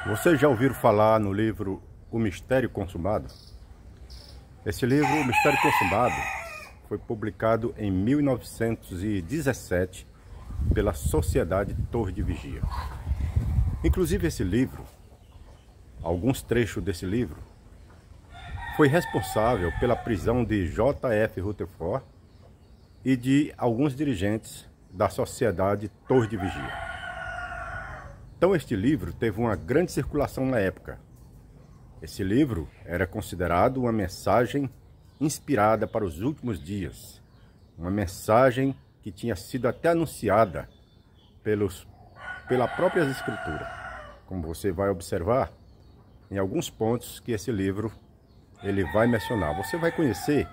Vocês já ouviram falar no livro O Mistério Consumado? Esse livro, O Mistério Consumado, foi publicado em 1917 pela Sociedade Torre de Vigia. Inclusive esse livro, alguns trechos desse livro, foi responsável pela prisão de J.F. Rutherford e de alguns dirigentes da Sociedade Torre de Vigia. Então este livro teve uma grande circulação na época. Esse livro era considerado uma mensagem inspirada para os últimos dias. Uma mensagem que tinha sido até anunciada pela própria Escritura. Como você vai observar, em alguns pontos que esse livro ele vai mencionar. Você vai conhecer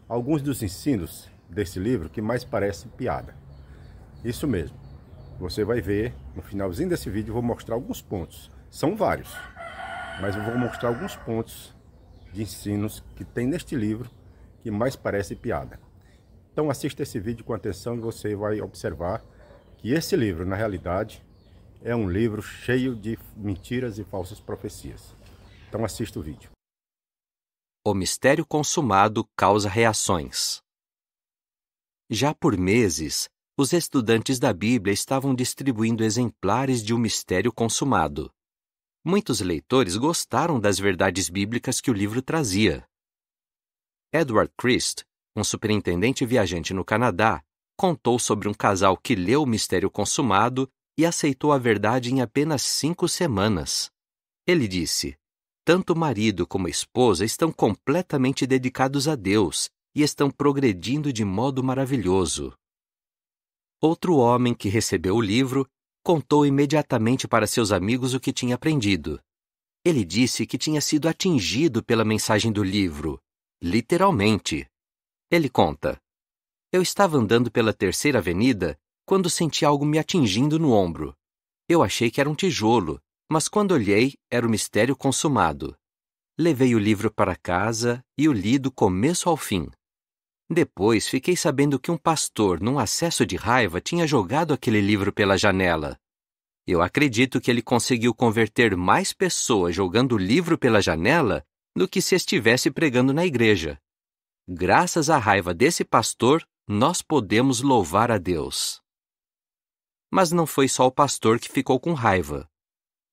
alguns dos ensinos desse livro que mais parecem piada. Isso mesmo. Você vai ver, no finalzinho desse vídeo, eu vou mostrar alguns pontos. São vários, mas eu vou mostrar alguns pontos de ensinos que tem neste livro que mais parece piada. Então assista esse vídeo com atenção e você vai observar que esse livro, na realidade, é um livro cheio de mentiras e falsas profecias. Então assista o vídeo. O mistério consumado causa reações. Já por meses, os estudantes da Bíblia estavam distribuindo exemplares de O Mistério Consumado. Muitos leitores gostaram das verdades bíblicas que o livro trazia. Edward Christ, um superintendente viajante no Canadá, contou sobre um casal que leu O Mistério Consumado e aceitou a verdade em apenas 5 semanas. Ele disse: "Tanto o marido como a esposa estão completamente dedicados a Deus e estão progredindo de modo maravilhoso." Outro homem que recebeu o livro contou imediatamente para seus amigos o que tinha aprendido. Ele disse que tinha sido atingido pela mensagem do livro, literalmente. Ele conta: "Eu estava andando pela 3ª Avenida quando senti algo me atingindo no ombro. Eu achei que era um tijolo, mas quando olhei, era o mistério consumado. Levei o livro para casa e o li do começo ao fim. Depois fiquei sabendo que um pastor, num acesso de raiva, tinha jogado aquele livro pela janela. Eu acredito que ele conseguiu converter mais pessoas jogando o livro pela janela do que se estivesse pregando na igreja. Graças à raiva desse pastor, nós podemos louvar a Deus." Mas não foi só o pastor que ficou com raiva.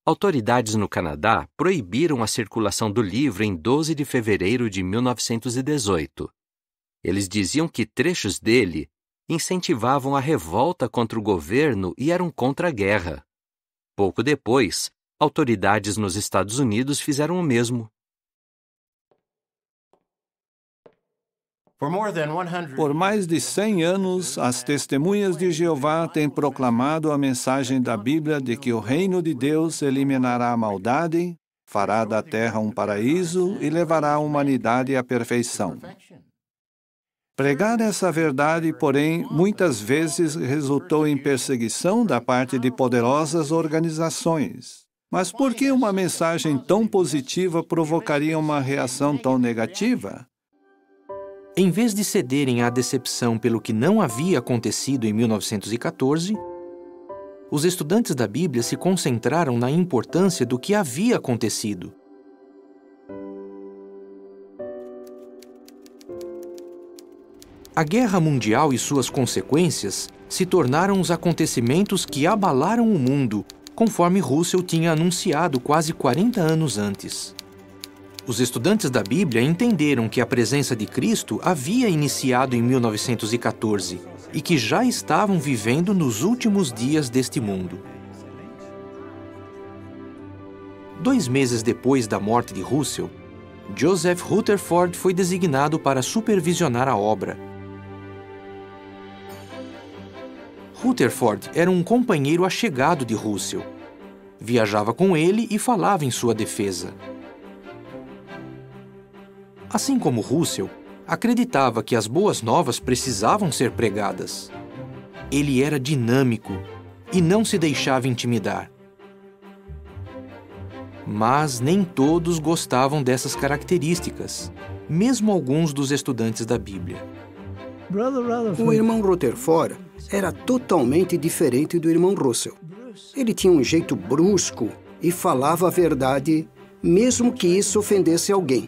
Autoridades no Canadá proibiram a circulação do livro em 12 de fevereiro de 1918. Eles diziam que trechos dele incentivavam a revolta contra o governo e eram contra a guerra. Pouco depois, autoridades nos Estados Unidos fizeram o mesmo. Por mais de 100 anos, as testemunhas de Jeová têm proclamado a mensagem da Bíblia de que o reino de Deus eliminará a maldade, fará da terra um paraíso e levará a humanidade à perfeição. Pregar essa verdade, porém, muitas vezes resultou em perseguição da parte de poderosas organizações. Mas por que uma mensagem tão positiva provocaria uma reação tão negativa? Em vez de cederem à decepção pelo que não havia acontecido em 1914, os estudantes da Bíblia se concentraram na importância do que havia acontecido. A Guerra Mundial e suas consequências se tornaram os acontecimentos que abalaram o mundo, conforme Russell tinha anunciado quase 40 anos antes. Os estudantes da Bíblia entenderam que a presença de Cristo havia iniciado em 1914 e que já estavam vivendo nos últimos dias deste mundo. 2 meses depois da morte de Russell, Joseph Rutherford foi designado para supervisionar a obra. Rutherford era um companheiro achegado de Russell. Viajava com ele e falava em sua defesa. Assim como Russell, acreditava que as boas novas precisavam ser pregadas. Ele era dinâmico e não se deixava intimidar. Mas nem todos gostavam dessas características, mesmo alguns dos estudantes da Bíblia. O irmão Rutherford era totalmente diferente do irmão Russell. Ele tinha um jeito brusco e falava a verdade, mesmo que isso ofendesse alguém.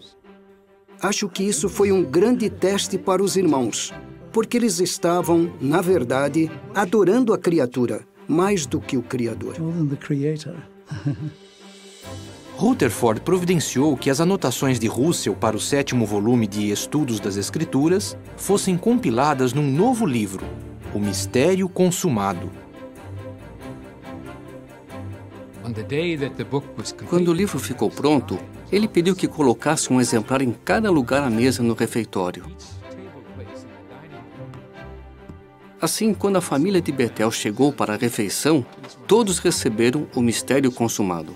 Acho que isso foi um grande teste para os irmãos, porque eles estavam, na verdade, adorando a criatura, mais do que o Criador. Rutherford providenciou que as anotações de Russell para o 7º volume de Estudos das Escrituras fossem compiladas num novo livro, O Mistério Consumado. Quando o livro ficou pronto, ele pediu que colocasse um exemplar em cada lugar à mesa no refeitório. Assim, quando a família de Betel chegou para a refeição, todos receberam o mistério consumado.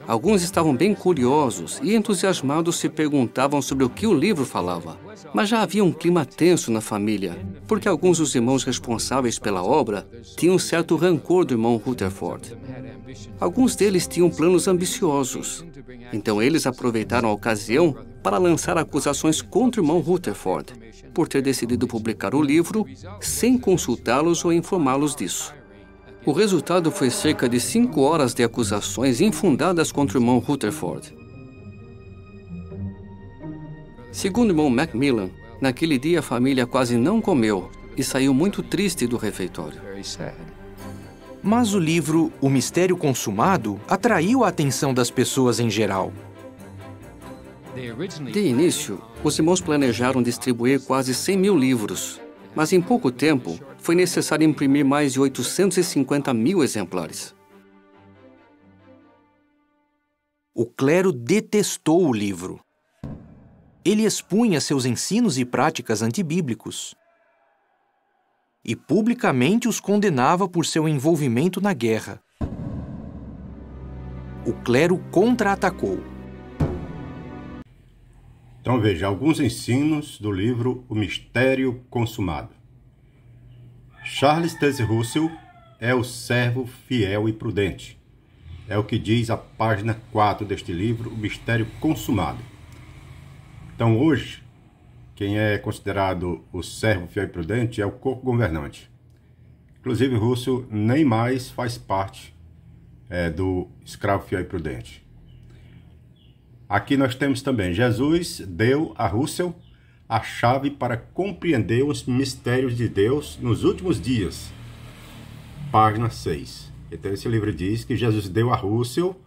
Alguns estavam bem curiosos e entusiasmados se perguntavam sobre o que o livro falava. Mas já havia um clima tenso na família, porque alguns dos irmãos responsáveis pela obra tinham um certo rancor do irmão Rutherford. Alguns deles tinham planos ambiciosos. Então eles aproveitaram a ocasião para lançar acusações contra o irmão Rutherford, por ter decidido publicar o livro sem consultá-los ou informá-los disso. O resultado foi cerca de 5 horas de acusações infundadas contra o irmão Rutherford. Segundo o irmão Macmillan, naquele dia a família quase não comeu e saiu muito triste do refeitório. Mas o livro O Mistério Consumado atraiu a atenção das pessoas em geral. De início, os irmãos planejaram distribuir quase 100 mil livros, mas em pouco tempo foi necessário imprimir mais de 850 mil exemplares. O clero detestou o livro. Ele expunha seus ensinos e práticas antibíblicos e publicamente os condenava por seu envolvimento na guerra. O clero contra-atacou. Então veja, alguns ensinos do livro O Mistério Consumado. Charles Taze Russell é o servo fiel e prudente. É o que diz a página 4 deste livro, O Mistério Consumado. Então hoje, quem é considerado o servo fiel e prudente é o corpo governante. Inclusive Russell nem mais faz parte do escravo fiel e prudente. Aqui nós temos também, Jesus deu a Russell a chave para compreender os mistérios de Deus nos últimos dias. Página 6. Então esse livro diz que Jesus deu a Russell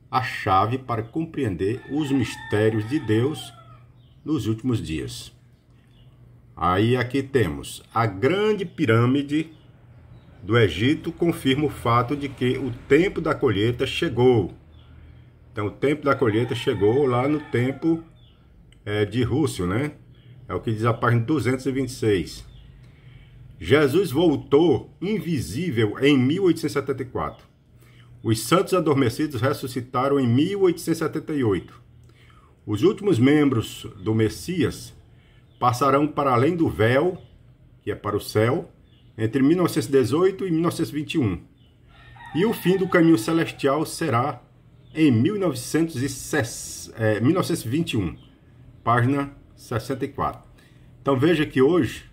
a chave para compreender os mistérios de Deus nos últimos dias. Aí aqui temos a grande pirâmide do Egito confirma o fato de que o tempo da colheita chegou. Então o tempo da colheita chegou lá no tempo de Russell, né? É o que diz a página 226. Jesus voltou invisível em 1874. Os santos adormecidos ressuscitaram em 1878. Os últimos membros do Messias passarão para além do véu, que é para o céu, entre 1918 e 1921. E o fim do caminho celestial será em 1921, página 64. Então veja que hoje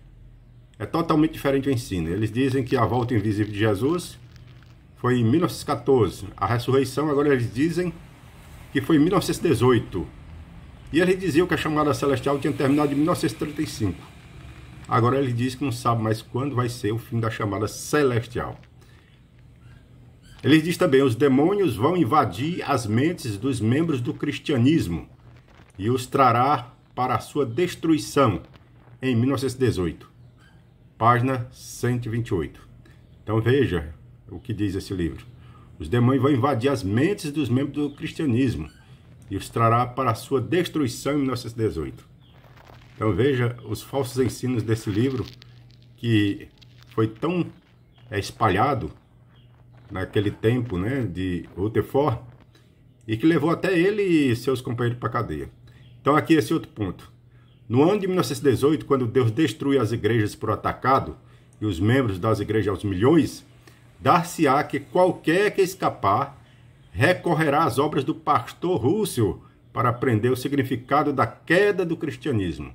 é totalmente diferente o ensino. Eles dizem que a volta invisível de Jesus foi em 1914. A ressurreição, agora eles dizem que foi em 1918. E eles diziam que a chamada celestial tinha terminado em 1935. Agora ele diz que não sabe mais quando vai ser o fim da chamada celestial. Ele diz também, os demônios vão invadir as mentes dos membros do cristianismo e os trará para a sua destruição em 1918. Página 128. Então veja o que diz esse livro. Os demônios vão invadir as mentes dos membros do cristianismo e os trará para a sua destruição em 1918. Então veja os falsos ensinos desse livro que foi tão espalhado naquele tempo, né, de Rutherford, e que levou até ele e seus companheiros para a cadeia. Então aqui esse outro ponto. No ano de 1918, quando Deus destrui as igrejas por atacado e os membros das igrejas aos milhões, dar-se-á que qualquer que escapar recorrerá às obras do pastor Russell para aprender o significado da queda do cristianismo.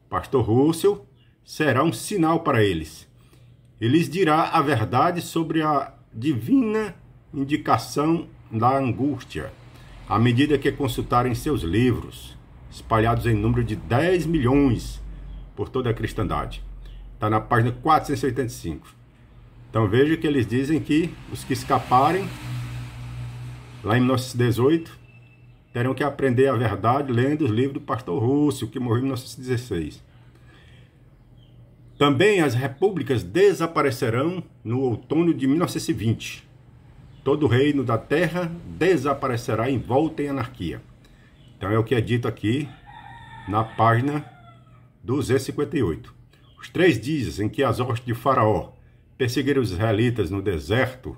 O pastor Russell será um sinal para eles. Ele lhes dirá a verdade sobre a divina indicação da angústia, à medida que consultarem seus livros, espalhados em número de 10 milhões por toda a cristandade. Está na página 485. Então veja que eles dizem que os que escaparem, lá em 1918, terão que aprender a verdade lendo os livros do pastor Russell, que morreu em 1916. Também as repúblicas desaparecerão no outono de 1920. Todo o reino da terra desaparecerá envolto em anarquia. Então é o que é dito aqui na página 258. Os 3 dias em que as hostes de Faraó perseguiram os israelitas no deserto,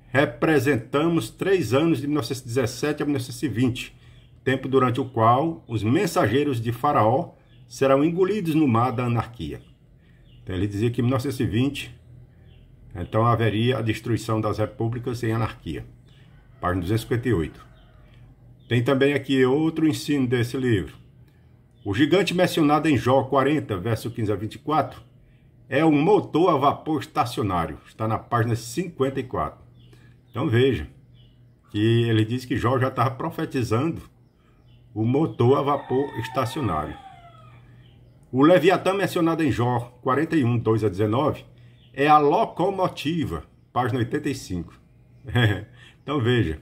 representamos 3 anos de 1917 a 1920, tempo durante o qual os mensageiros de Faraó serão engolidos no mar da anarquia. Então ele dizia que em 1920, então haveria a destruição das repúblicas em anarquia. Página 258. Tem também aqui outro ensino desse livro. O gigante mencionado em Jó 40, verso 15 a 24, é um motor a vapor estacionário. Está na página 54. Então veja, que ele diz que Jó já estava profetizando o motor a vapor estacionário. O Leviatã mencionado em Jó 41, 2 a 19, é a locomotiva, página 85. Então veja,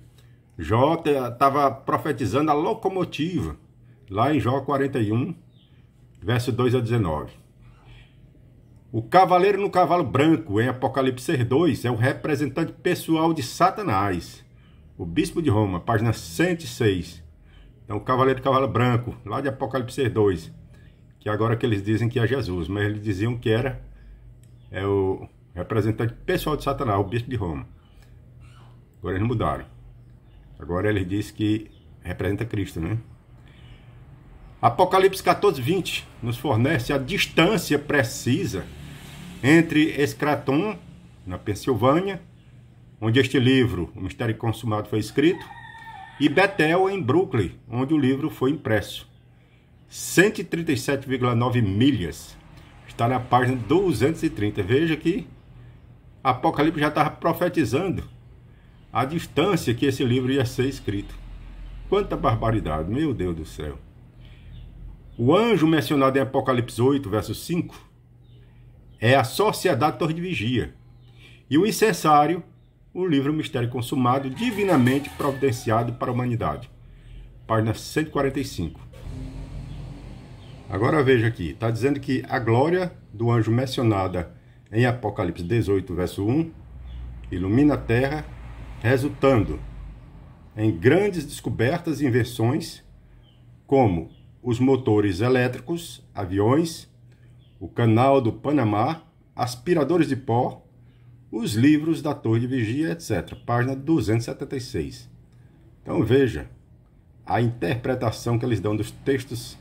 Jó estava profetizando a locomotiva, lá em Jó 41, verso 2 a 19. O cavaleiro no cavalo branco, em Apocalipse 2, é o representante pessoal de Satanás, o bispo de Roma, página 106. Então, o cavaleiro no cavalo branco, lá de Apocalipse 2, que agora que eles dizem que é Jesus, mas eles diziam que era o representante pessoal de Satanás, o bispo de Roma. Agora eles mudaram. Agora eles dizem que representa Cristo, né? Apocalipse 14, 20 nos fornece a distância precisa entre Scranton, na Pensilvânia, onde este livro, O Mistério Consumado, foi escrito, e Bethel, em Brooklyn, onde o livro foi impresso. 137,9 milhas. Está na página 230. Veja que Apocalipse já estava profetizando a distância que esse livro ia ser escrito. Quanta barbaridade, meu Deus do céu. O anjo mencionado em Apocalipse 8, verso 5, é a Sociedade Torre de Vigia. E o incensário, o livro Mistério Consumado, divinamente providenciado para a humanidade. Página 145. Agora veja aqui, está dizendo que a glória do anjo mencionada em Apocalipse 18, verso 1, ilumina a terra, resultando em grandes descobertas e invenções, como os motores elétricos, aviões, o canal do Panamá, aspiradores de pó, os livros da Torre de Vigia, etc. Página 276. Então veja a interpretação que eles dão dos textos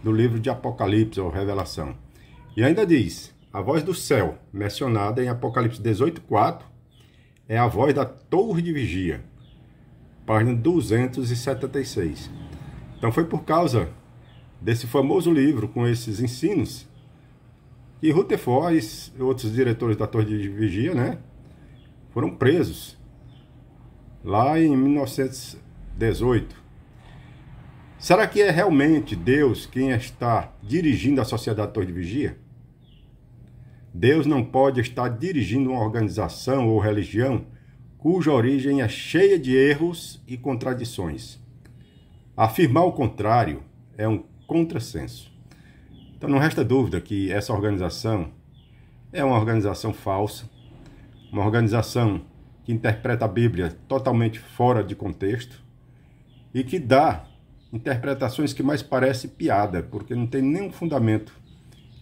do livro de Apocalipse ou Revelação. E ainda diz, a voz do céu, mencionada em Apocalipse 18:4, é a voz da Torre de Vigia. Página 276. Então foi por causa desse famoso livro com esses ensinos que Rutherford e outros diretores da Torre de Vigia, né, foram presos lá em 1918. Será que é realmente Deus quem está dirigindo a sociedade Torre de Vigia? Deus não pode estar dirigindo uma organização ou religião cuja origem é cheia de erros e contradições. Afirmar o contrário é um contrassenso. Então não resta dúvida que essa organização é uma organização falsa, uma organização que interpreta a Bíblia totalmente fora de contexto e que dá interpretações que mais parecem piada, porque não tem nenhum fundamento,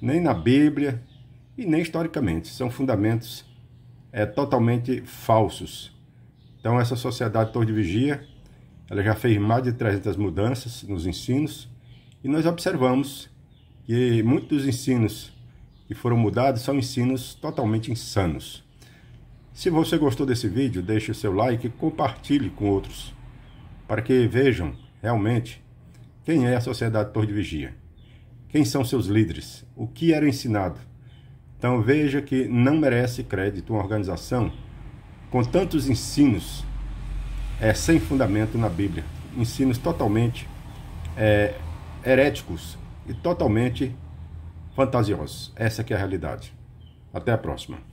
nem na Bíblia e nem historicamente. São fundamentos totalmente falsos. Então essa sociedade Torre de Vigia, ela já fez mais de 300 mudanças nos ensinos, e nós observamos que muitos dos ensinos que foram mudados são ensinos totalmente insanos. Se você gostou desse vídeo, deixe o seu like e compartilhe com outros, para que vejam realmente quem é a sociedade Torre de Vigia, quem são seus líderes, o que era ensinado. Então veja que não merece crédito uma organização com tantos ensinos sem fundamento na Bíblia. Ensinos totalmente heréticos e totalmente fantasiosos. Essa que é a realidade. Até a próxima.